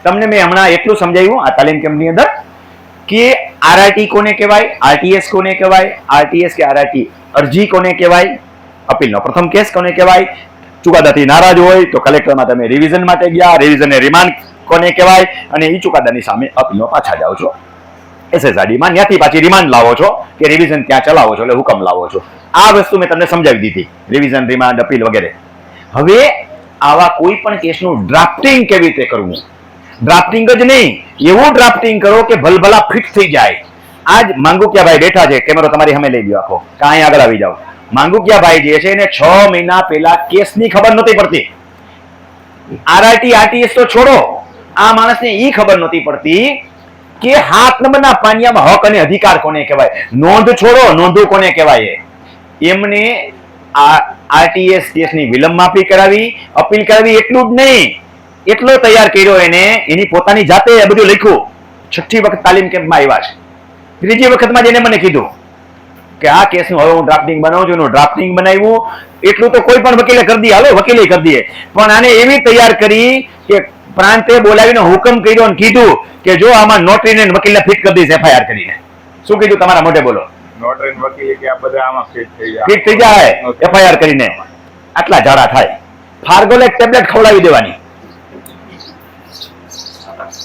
તમને મેં હમણાં એટલું સમજાવ્યું આ તાલીમ કેમ્પની અંદર કે આરઆરટી કોને કહેવાય, આરટીએસ કોને કહેવાય, આરટીએસ કે આરઆરટી અરજી કોને કહેવાય, અપીલનો પ્રથમ કેસ કોને કહેવાય, ચુકાદાથી નારાજ હોય તો કલેક્ટરમાં તમે રિવિઝન માટે ગયા, રિવિઝનને રિમાન્ડ કોને કહેવાય, અને એ ચુકાદાની સામે અપીલનો પાછા જાઓ છો SSRDમાં, ત્યાંથી પાછી રિમાન્ડ લાવો છો કે રિવિઝન ત્યાં ચલાવો છો એટલે હુકમ લાવો છો. આ વસ્તુ મેં તમને સમજાવી દીધી, રિવિઝન, રિમાન્ડ, અપીલ વગેરે. હવે આવા કોઈ પણ કેસનું ડ્રાફ્ટિંગ કેવી રીતે કરવું, ડ્રાફ્ટિંગ જ નહીં, એવું ડ્રાફ્ટિંગ કરો કે ભલભલા ફિટ થઈ જાય. આજ માંગુકિયાભાઈ બેઠા છે, કેમેરો તમારી સામે લઈ ગયો આખો, કાંઈ આગળ આવી જાઓ. માંગુકિયાભાઈ જે છે એને 6 મહિના પહેલા કેસની ખબર નહોતી પડતી. આરઆરટી આરટીએસ તો છોડો, આ માણસને એ ખબર નહોતી પડતી કે 7 નંબરના પાનિયામાં હક અને અધિકાર કોને કહેવાય, નોંધ છોડો, નોંધો કોને કહેવાય. એમને આરટીએસ કેસની વિલંબ માફી કરાવી, અપીલ કરાવી, એટલું જ નહીં, એટલો તૈયાર કર્યો એને, એની પોતાની જાતે બધું લખ્યું. 6ઠ્ઠી વખત તાલીમ કેમ્પમાં આવ્યા છે. 3જી વખતમાં જેને મને કીધું કે આ કેસનું હવે હું ડ્રાફ્ટિંગ બનાવું છું, એનું ડ્રાફ્ટિંગ બનાવ્યું. એટલું તો કોઈ પણ વકીલે કરી દઈએ, હાલો વકીલે કરી દઈએ, પણ આને એવી તૈયાર કરી કે પ્રાંતે બોલાવીને હુકમ કર્યો અને કીધું કે જો આમાં નોટરીને વકીલને ફિટ કરી દઈશ FIR કરીને. શું કીધું તમારા મોઢે બોલો? નોટરી વકીલે કે આ બધા આમાં ફિટ થઈ જાય FIR કરીને. આટલા ઝાડા થાય, ફાર્ગોલેક ટેબ્લેટ ખવડાવી દેવાની,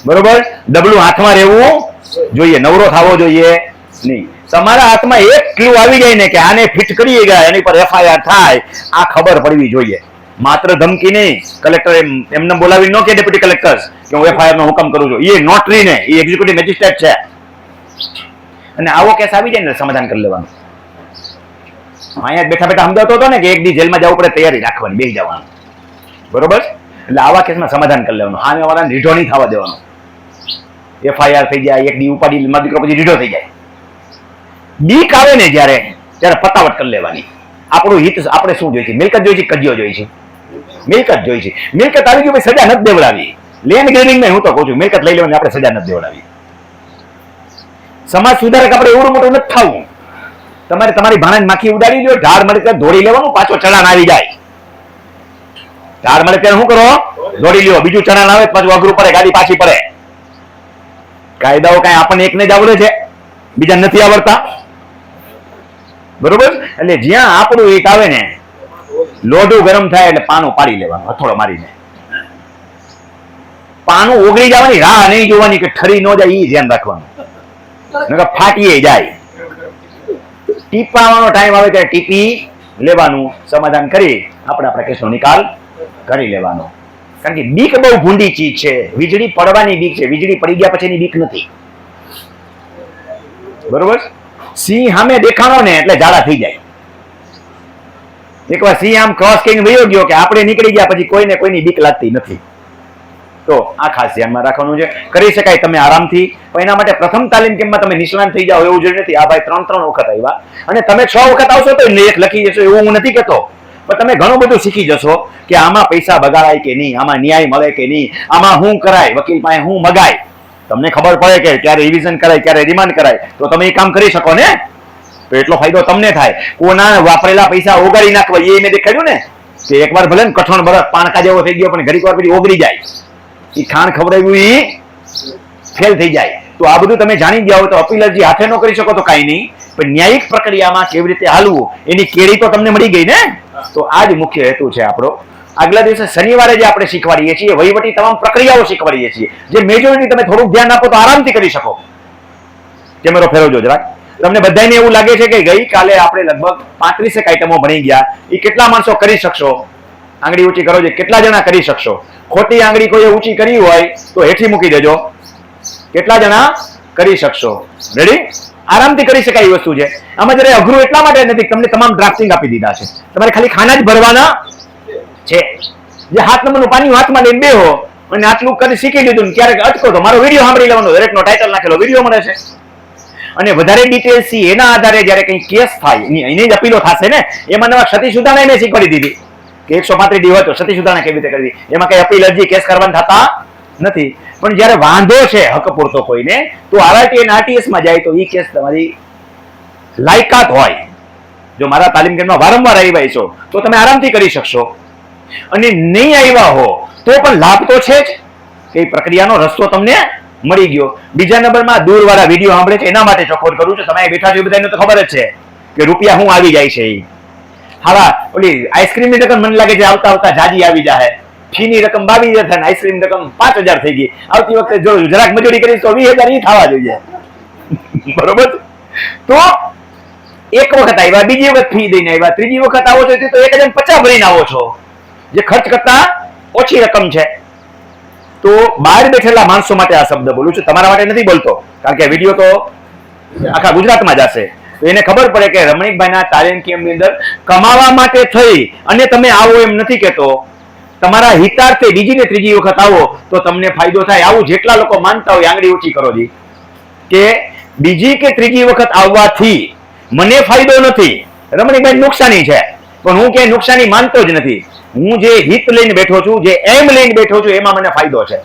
બરોબર? ડબલું હાથમાં રહેવું જોઈએ, નવરો થવો જોઈએ નહીં. તમારા હાથમાં એક ક્લુ આવી જાય ને કે આને ફિટ કરી ગયા, એની પર FIR થાય, આ ખબર પડવી જોઈએ. માત્ર ધમકી નહીં, કલેક્ટર એમને બોલાવી ન કે ડેપ્યુટી કલેક્ટર કે હું FIR નો હુકમ કરું છું, એ નોટરી ને, એ એક્ઝિક્યુટિવ મેજિસ્ટ્રેટ છે. અને આવો કેસ આવી જાય ને સમાધાન કરી લેવાનું. અહીંયા બેઠા બેઠા સમજાવતો હતો ને કે એક દી જેલમાં જવું પડે, તૈયારી રાખવાની, બેસી જવાનું, બરોબર? એટલે આવા કેસમાં સમાધાન કરી લેવાનું, સામે વાળાને રીઢો નહીં થવા દેવાનો. FIR થઈ જાય, એક દી ઉપાડી મારો દીકરો પછી રીઢો થઈ જાય. બીક આવે ને જ્યારે પતાવટ કરી લેવાની. આપણું હિત આપણે શું જોઈએ છે? મિલકત જોઈએ છે, કજિયો જોઈએ છે? મિલકત જોઈએ છે. મિલકત આવી ગયું, સજા નથી દેવડાવી. લેન્ડ ગ્રેડિંગ હું તો કહું છું, મિલકત લઈ લેવાની, આપણે સજા નથી દેવડાવી. સમાજ સુધારક આપણે એવડું મોટું નથી થવું. તમારે તમારી ભાણાને માખી ઉડાડી દો, ઢાળ મળે દોડી લેવાનું, પાછો ચડાણ આવી જાય. ઢાળ મળે ત્યારે શું કરો? દોડી લ્યો, બીજું ચડાણ આવે પાછું અઘરું પડે, ગાડી પાછી પડે. કાયદાઓ કઈ આપણને એકને જ આવડે છે, બીજા નથી આવડતા, બરોબર? એટલે જ્યાં આપણું હિત આવે ને, લોઢું ગરમ થાય એટલે પાનું પાડી લેવાનું, હથોડો મારીને. પાનું ઓગળી જવાની રાહ નહીં જોવાની કે ઠરી ન જાય, એ ધ્યાન રાખવાનું, નકર ફાટીએ જાય. ટીપાવાનો ટાઈમ આવે ત્યારે ટીપી લેવાનું, સમાધાન કરી આપણે આપણા કેસનો નિકાલ કરી લેવાનો. કારણ કે બીક બહુ ભૂંડી ચીજ છે. વીજળી પડવાની બીક છે, વીજળી પડી ગયા પછીની બીક નથી, બરોબર? સિંહ સામે દેખાણો ને એટલે ઝાડા થઈ જાય. એકવાર સિંહ આમ ક્રોસ કરીને વયો ગયો કે આપણે નીકળી ગયા પછી કોઈને કોઈની બીક લાગતી નથી. તો આ ખાસ ધ્યાનમાં રાખવાનું છે. કરી શકાય તમે આરામથી, પણ એના માટે પ્રથમ તાલીમ કેમ્પમાં તમે નિષ્ણાંત થઈ જાઓ એવું જરૂરી નથી. આ ભાઈ 3 વખત આવ્યા અને તમે 6 વખત આવશો તો એક લખી જશો એવું હું નથી કહેતો, પણ તમે ઘણું બધું શીખી જશો કે આમાં પૈસા બગાડાય કે નહીં, આમાં ન્યાય મળે કે નહીં, આમાં શું કરાય, વકીલ પાસે શું મગાય. તમને ખબર પડે કે ક્યારે રિવિઝન કરાય, ક્યારે રિમાન્ડ કરાય, તો તમે એ કામ કરી શકો ને. તો એટલો ફાયદો તમને થાય. કોના વાપરેલા પૈસા ઓગાળી નાખવા, એ મેં દેખાડ્યું ને કે એકવાર ભલે ને કઠણ બરફ પાણકા જેવો થઈ ગયો, પણ ઘડીક વાર પછી ઓગળી જાય. એ ખાણ ખવડાવ્યું એ ફેલ થઈ જાય. તો આ બધું તમે જાણી ગયા હો તો અપીલ અરજી હાથે ન કરી શકો તો કાંઈ નહીં, પણ ન્યાયિક પ્રક્રિયામાં કેવી રીતે હાલવું એની કેળી તો તમને મળી ગઈ ને. તો આ જ મુખ્ય હેતુ છે આપણો. આગલા દિવસે શનિવારે જે આપણે શીખવાડીએ છીએ વહીવટી તમામ પ્રક્રિયાઓ શીખવાડીએ છીએ, જે મેજોરિટી તમે થોડુંક ધ્યાન આપો તો આરામથી કરી શકો. કેમેરો ફેરવજો જરાક. તમને બધાને એવું લાગે છે કે ગઈકાલે આપણે લગભગ 35 આઈટમો ભણી ગયા, એ કેટલા માણસો કરી શકશો? આંગળી ઊંચી કરો, કેટલા જણા કરી શકશો? ખોટી આંગળી કોઈ ઊંચી કરી હોય તો હેઠી મૂકી દેજો. કેટલા જણા કરી શકશો? રેડી? આરામથી કરી શકાય એ વસ્તુ છે. આમાં જયારે અઘરું એટલા માટે નથી, તમને તમામ ડ્રાફ્ટિંગ આપી દીધા છે, તમારે ખાલી ખાના જ ભરવાના છે. જે 7 નંબરનું પાણી હાથમાં લઈને બેહો અને આટલું કરી શીખી લીધું, ક્યારેક અટકો તો મારો વિડીયો સાંભળી લેવાનો, દરેકનો ટાઇટલ નાખેલો વિડીયો મળે છે. અને વધારે ડિટેલ્સ એના આધારે જયારે કઈ કેસ થાય એની જ અપીલો થશે ને, એમાં નવા ક્ષતિ સુધારણા મેં શીખવાડી દીધી કે 135 ડી હોય તો ક્ષતિ સુધારણા કેવી રીતે કરવી. એમાં કઈ અપીલ અરજી કેસ કરવાના થતા નથી. પણ જયારે વાંધો છે હક પૂરતો કોઈને, તો આરઆરટી અને આરટીએસ માં જાય તો એ કેસ તમારી લાયકાત હોય. જો મારા તાલીમ કેન્દ્રમાં વારંવાર આવ્યા છો તો તમે આરામથી કરી શકશો, અને નહીં આવ્યા હો તો પણ લાભ તો છે જ. કે એ પ્રક્રિયાનો રસ્તો તમને મળી ગયો. બીજા નંબરમાં દૂરવાળા વિડીયો સાંભળે છે એના માટે ચોખવટ કરું છું. તમે બેઠા છો એ બધાને તો ખબર જ છે કે રૂપિયા શું આવી જાય છે. હા, ઓલી આઈસ્ક્રીમની રકમ મને લાગે છે આવતા આવતા જાજી આવી જાય. ફીની રકમ 22,000 થાય, આઈસ્ક્રીમ રકમ 5,000 થઈ ગઈ. આવતી વખતે જો જરાક મજૂરી કરીશ તો 20,000 ઈ થવા જોઈએ. બરોબર. તો એક વખત આવ્યા, બીજી વખત ફી દઈને આવ્યા, ત્રીજી વખત આવો છો તો 1,050 ભરીને આવો છો, જે ખર્ચ કરતા ઓછી રકમ છે. તો બહાર બેઠેલા માણસો માટે આ શબ્દ બોલું છું, તમારા માટે નથી બોલતો, કારણ કે વિડીયો તો આખા ગુજરાતમાં જ હશે. તો એને ખબર પડે કે રમણીકભાઈના તાલીમ કેમ્પની અંદર કમાવા માટે થઈ અને તમે આવો એમ નથી કહેતો, તમારા હિતાર્થે બીજી ને ત્રીજી વખત આવો તો તમને ફાયદો થાય. આવું જેટલા લોકો માનતા હોય આંગળી ઊંચી કરો જી, કે બીજી કે ત્રીજી વખત આવવાથી મને ફાયદો નથી, રમણીકભાઈ નુકસાની છે, પણ હું કે નુકસાની માનતો જ નથી. હું જે હિત લઈને બેઠો છું, જે એમ લઈને બેઠો છું, એમાં મને ફાયદો છે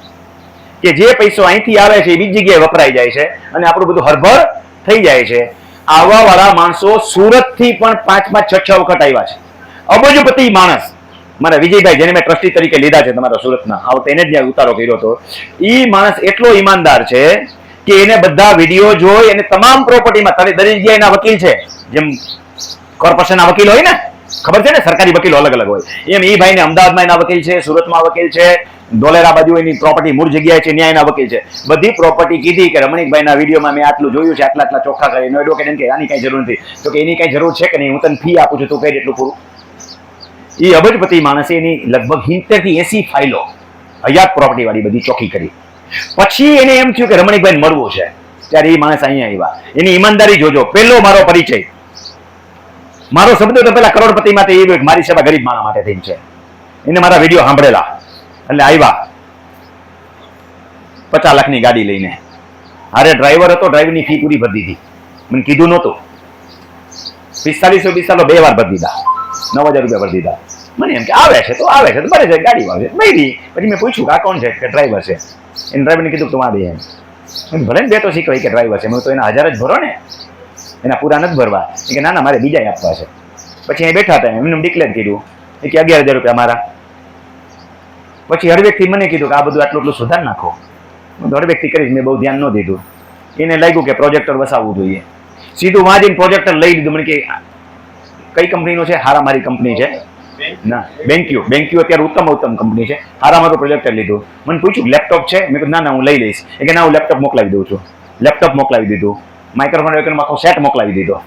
કે જે પૈસો અહીંથી આવે છે એ બીજી જગ્યાએ વપરાઈ જાય છે અને આપણું બધું હરભર થઈ જાય છે. આવા વાળા માણસો સુરત થી પણ 5-5, 6-6 વખત આવ્યા છે. અબજોપતિ માણસ મારા વિજયભાઈ, જેને મેં ટ્રસ્ટી તરીકે લીધા છે તમારા સુરતના, આવો તેને જ ઉતારો કર્યો હતો. ઈ માણસ એટલો ઈમાનદાર છે કે એને બધા વિડીયો જોઈ અને તમામ પ્રોપર્ટીમાં દરેક જગ્યાએના વકીલ છે. જેમ કોર્પોરેશનના વકીલ હોય ને, ખબર છે ને, સરકારી વકીલો અલગ અલગ હોય, એમ ઈ ભાઈને અમદાવાદમાં એના વકીલ છે, સુરતમાં વકીલ છે, ધોલેરા બાજુ એની પ્રોપર્ટી મૂળ જગ્યાએ છે, ન્યાયના વકીલ છે. બધી પ્રોપર્ટી કીધી કે રમણીકભાઈના વિડીયોમાં મેં આટલું જોયું છે, આટલા આટલા ચોખ્ખા કરીને. એડવોકેટ એમ કે આની કઈ જરૂર નથી. તો કે એની કઈ જરૂર છે કે નહીં, હું તને ફી આપું છું, તું કહી એટલું પૂરું. એ અબજપતિ માણસે એની લગભગ 70 થી 80 ફાઇલો હયાત પ્રોપર્ટી વાળી બધી ચોખ્ખી કરી. પછી એને એમ થયું કે રમણીકભાઈને મળવું છે, ત્યારે એ માણસ અહીંયા આવ્યા. એની ઈમાનદારી જોજો. પહેલો મારો પરિચય, મારો શબ્દ તો પેલા કરોડપતિ માટે એ મારી સેવા ગરીબ માણસ માટે થઈ છે. એને મારા વિડીયો સાંભળેલા એટલે આવ્યા 50 લાખની ગાડી લઈને. અરે ડ્રાઈવર હતો, ડ્રાઈવરની ફી પૂરી ભરી દીધી, મને કીધું નહોતું. 4500 2 વાર ભરી દીધા, 9,000 રૂપિયા ભરી દીધા. મને એમ કે આવે છે તો ભરે છે, ગાડી આવે છે મળી. પછી મેં પૂછ્યું કે આ કોણ છે, કે ડ્રાઈવર છે. એને ડ્રાઈવરને કીધું તું આ દે એમ. ભલે ને બે તો શીખવાય કે ડ્રાઈવર છે. મેં તો એના 1000 જ ભરો ને, એના પૂરા નથી ભરવા. કે ના મારે બીજા આપવા છે. પછી અહીં બેઠા હતા, એમને ડિક્લેર કર્યું કે 11,000 રૂપિયા મારા. પછી હર વ્યક્તિ મને કીધું કે આ બધું આટલું સુધાર નાખો. હું હર વ્યક્તિ કરીશ, મેં બહુ ધ્યાન ન દીધું. એને લાગ્યું કે પ્રોજેક્ટર વસાવવું જોઈએ. સીધું વાંચીને પ્રોજેક્ટર લઈ લીધું. મને કે કઈ કંપનીનો છે? હારા મારી કંપની છે ના, બેન્ક્યુ અત્યારે ઉત્તમ કંપની છે. હારા મારું પ્રોજેક્ટર લીધું. મને પૂછ્યું લેપટોપ છે? મેં કીધું ના હું લઈ લઈશ. એ કે ના હું લેપટોપ મોકલાવી દઉં છું. લેપટોપ મોકલાવી દીધું. માઇક્રોફોન આખો સેટ મોકલાવી દીધો.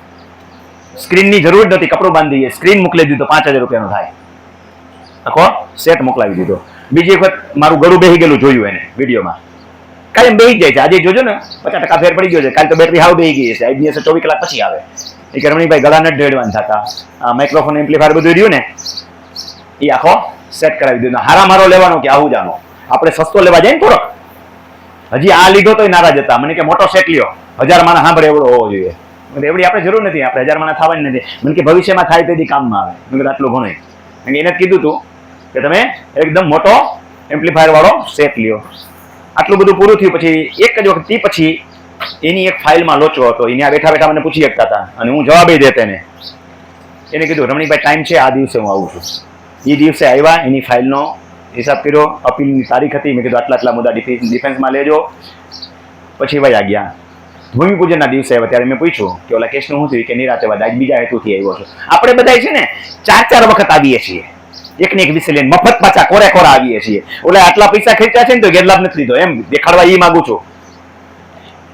સ્ક્રીનની જરૂર નથી, કપડું બાંધી દઈએ, સ્ક્રીન મોકલી દીધો, 5,000 રૂપિયાનો થાય. આખો સેટ મોકલાવી દીધો. બીજી વખત મારું ગળું બેસી ગયેલું જોયું એને વિડીયોમાં. કાયમ બેસી જાય છે. આજે જોજો ને 50% ફેર પડી ગયો છે. કાલે તો બેટરી હાવ બેસી ગઈ છે. આઈબીએસ 24 કલાક પછી આવે. એ કે રમણીકભાઈ ગળા નથી ઢેડવાન થતા. આ માઇક્રોફોન એમ્પ્લીફાયર બધું રહ્યું ને એ આખો સેટ કરાવી દીધો. હારા મારો લેવાનો કે આવું જાનો, આપણે સસ્તો લેવા જાય ને થોડોક. હજી આ લીધો તો નારાજ હતા. મને કે મોટો સેટ લ્યો, 1000 માણસ સાંભળે એવડો હોવો જોઈએ. એવડી આપણે જરૂર નથી, આપણે 1000 માણસ થવાની નથી. મને કે ભવિષ્યમાં થાય તેથી કામમાં આવે. મેં કીધું આટલું ઘણું. એને જ કીધું તું કે તમે એકદમ મોટો એમ્પ્લીફાયર વાળો સેટ લ્યો. આટલું બધું પૂરું થયું. પછી એક જ વખત પછી એની એક ફાઇલમાં લોચો હતો. એને આ બેઠા બેઠા મને પૂછી શકતા હતા અને હું જવાબે દેતો એને. એને કીધું રમણીકભાઈ ટાઈમ છે, આ દિવસે હું આવું છું. એ દિવસે આવ્યા, એની ફાઇલનો હિસાબ કર્યો, અપીલની તારીખ હતી. મેં કીધું આટલા મુદ્દા ડિફેન્સમાં લેજો. પછી વયા ગયા. ભૂમિપૂજનના દિવસે આવ્યા ત્યારે મેં પૂછ્યું કે ઓલા કેસનું શું થયું? કે નિરાતે વાત આજ બીજા હેતુથી આવ્યો છું. આપણે બધા છે ને 4-4 વખત આવીએ છીએ, એકને એક વિષય લઈને મફત પાછા કોરા આવીએ છીએ. ઓલા આટલા પૈસા ખર્ચ્યા છે ને તો ગેરલાભ નથી લીધો, એમ દેખાડવા એ માંગુ છું.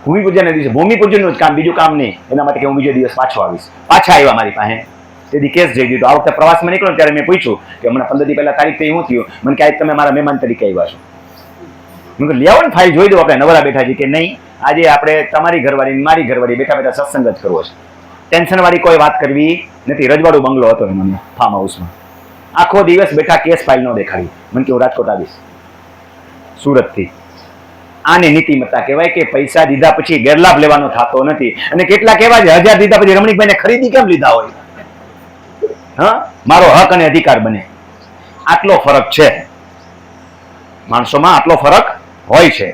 ભૂમિપૂજનના દિવસે ભૂમિપૂજનનું જ કામ, બીજું કામ નહીં. એના માટે કે હું બીજો દિવસ પાછો આવીશ. પાછા આવ્યા મારી પાસે. તેથી કેસ જઈ દીધો. આ વખતે પ્રવાસમાં નીકળ્યો ત્યારે મેં પૂછ્યું કે હમણાં 15 દી પહેલા તારીખ થઈ શું થયું? મને કે આજ તમે મારા મહેમાન તરીકે આવ્યા છો. મેં કહ્યું લેવો ને ફાઇલ જોઈ દો, આપણે નવરા બેઠા છીએ. કે નહીં, આજે આપણે તમારી ઘરવાળી મારી ઘરવાળી બેઠા સત્સંગ જ કરવો છે. ટેન્શન વાળી કોઈ વાત કરવી નથી. રજવાડું બંગલો હતો મને ફાર્મ હાઉસમાં. આખો દિવસ બેઠા કેસ ફાઇલ ન દેખાડી. મને કે હું રાજકોટ આવીશ સુરતથી. આને નીતિમત્તા કહેવાય કે પૈસા દીધા પછી ગેરલાભ લેવાનો થતો નથી. અને કેટલાક એવા છે 1000 દીધા પછી રમણીકભાઈને ખરીદી કેમ લીધા હોય? હા, મારો હક અને અધિકાર બને. આટલો ફરક છે માણસોમાં, આટલો ફરક હોય છે.